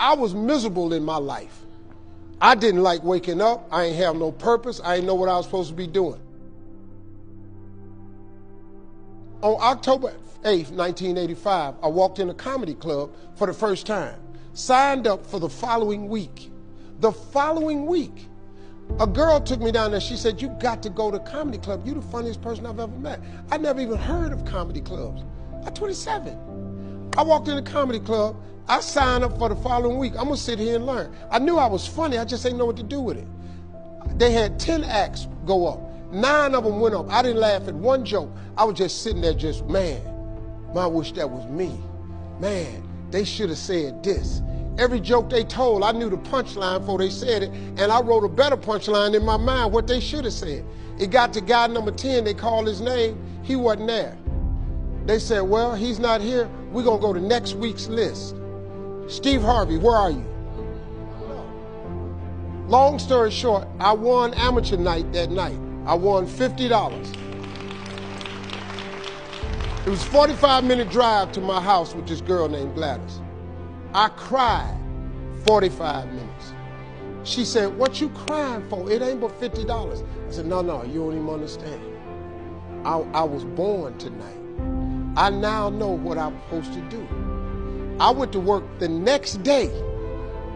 I was miserable in my life. I didn't like waking up. I ain't have no purpose. I ain't know what I was supposed to be doing. On October 8th, 1985, I walked in a comedy club for the first time. Signed up for the following week. The following week, a girl took me down there. She said, "You got to go to comedy club. You're the funniest person I've ever met." I never even heard of comedy clubs. I'm 27. I walked in the comedy club. I signed up for the following week. I'm gonna sit here and learn. I knew I was funny. I just didn't know what to do with it. They had 10 acts go up. 9 of them went up. I didn't laugh at one joke. I was just sitting there just, man, I wish that was me. Man, they should have said this. Every joke they told, I knew the punchline before they said it, and I wrote a better punchline in my mind, what they should have said. It got to guy number 10, they called his name, he wasn't there. They said, well, he's not here, we're gonna go to next week's list. Steve Harvey, where are you? Long story short, I won amateur night that night. I won $50. It was a 45-minute drive to my house with this girl named Gladys. I cried 45 minutes. She said, "What you crying for? It ain't but $50. I said, no, you don't even understand. I was born tonight. I now know what I'm supposed to do. I went to work the next day,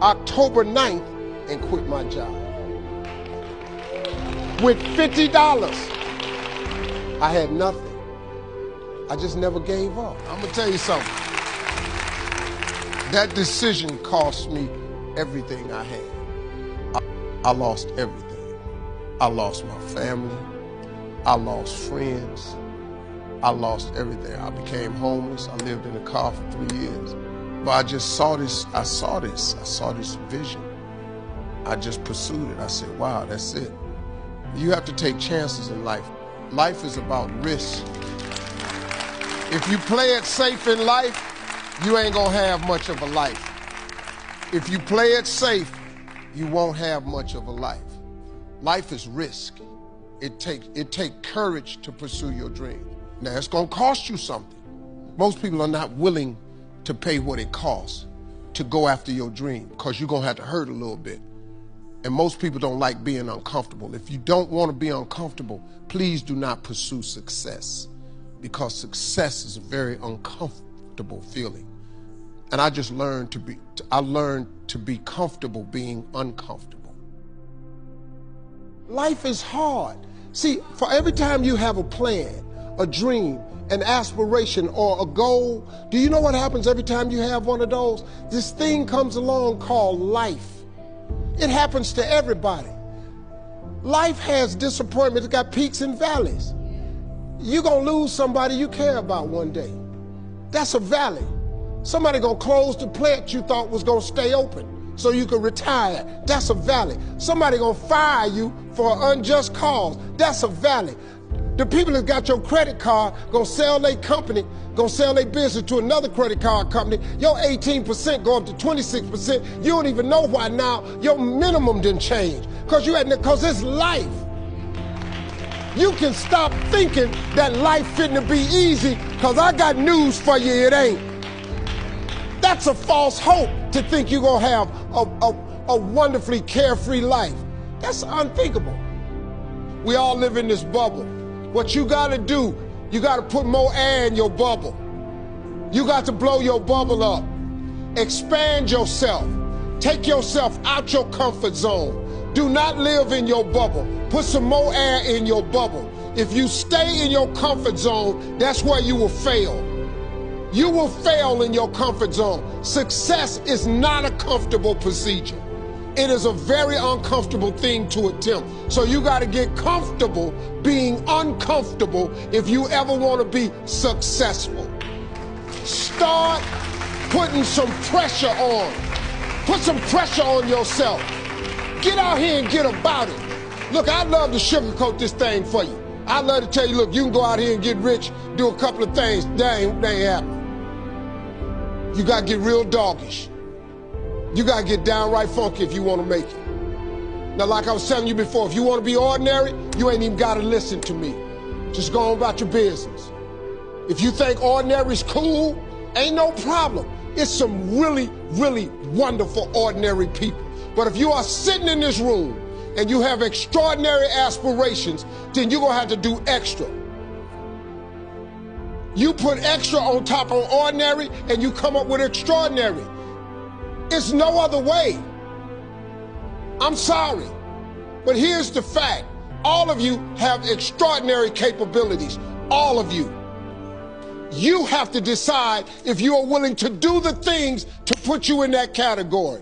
October 9th, and quit my job. With $50, I had nothing. I just never gave up. I'm gonna tell you something. That decision cost me everything I had. I lost everything. I lost my family. I lost friends. I lost everything. I became homeless. I lived in a car for 3 years. But I just saw this, I saw this vision. I just pursued it. I said, wow, that's it. You have to take chances in life. Life is about risk. If you play it safe in life, you ain't gonna have much of a life. If you play it safe, you won't have much of a life. Life is risk. It takes courage to pursue your dream. Now, it's gonna cost you something. Most people are not willing to pay what it costs to go after your dream, because you're gonna have to hurt a little bit. And most people don't like being uncomfortable. If you don't want to be uncomfortable, please do not pursue success, because success is a very uncomfortable feeling. And I just learned to be comfortable being uncomfortable. Life is hard. See, for every time you have a plan, a dream, an aspiration, or a goal, do you know what happens every time you have one of those? This thing comes along called life. It happens to everybody. Life has disappointment. It's got peaks and valleys. You're gonna lose somebody you care about one day. That's a valley. Somebody gonna close the plant you thought was gonna stay open so you could retire. That's a valley. Somebody gonna fire you for an unjust cause. That's a valley. The people that got your credit card gonna sell their company, gonna sell their business to another credit card company. Your 18% go up to 26%. You don't even know why now. Your minimum didn't change because it's life. You can stop thinking that life fitting to be easy, because I got news for you, it ain't. That's a false hope to think you're gonna have a wonderfully carefree life. That's unthinkable. We all live in this bubble. What you gotta do, you gotta put more air in your bubble. You got to blow your bubble up. Expand yourself. Take yourself out your comfort zone. Do not live in your bubble. Put some more air in your bubble. If you stay in your comfort zone, that's where you will fail. You will fail in your comfort zone. Success is not a comfortable procedure. It is a very uncomfortable thing to attempt. So you got to get comfortable being uncomfortable if you ever want to be successful. Start putting some pressure on. Put some pressure on yourself. Get out here and get about it. Look, I'd love to sugarcoat this thing for you. I'd love to tell you, look, you can go out here and get rich, do a couple of things. That ain't happening. You got to get real doggish. You got to get downright funky if you want to make it. Now, like I was telling you before, if you want to be ordinary, you ain't even got to listen to me. Just go on about your business. If you think ordinary's cool, ain't no problem. It's some really, really wonderful, ordinary people. But if you are sitting in this room and you have extraordinary aspirations, then you're going to have to do extra. You put extra on top of ordinary and you come up with extraordinary. It's no other way. I'm sorry, but here's the fact. All of you have extraordinary capabilities, all of you. You have to decide if you are willing to do the things to put you in that category.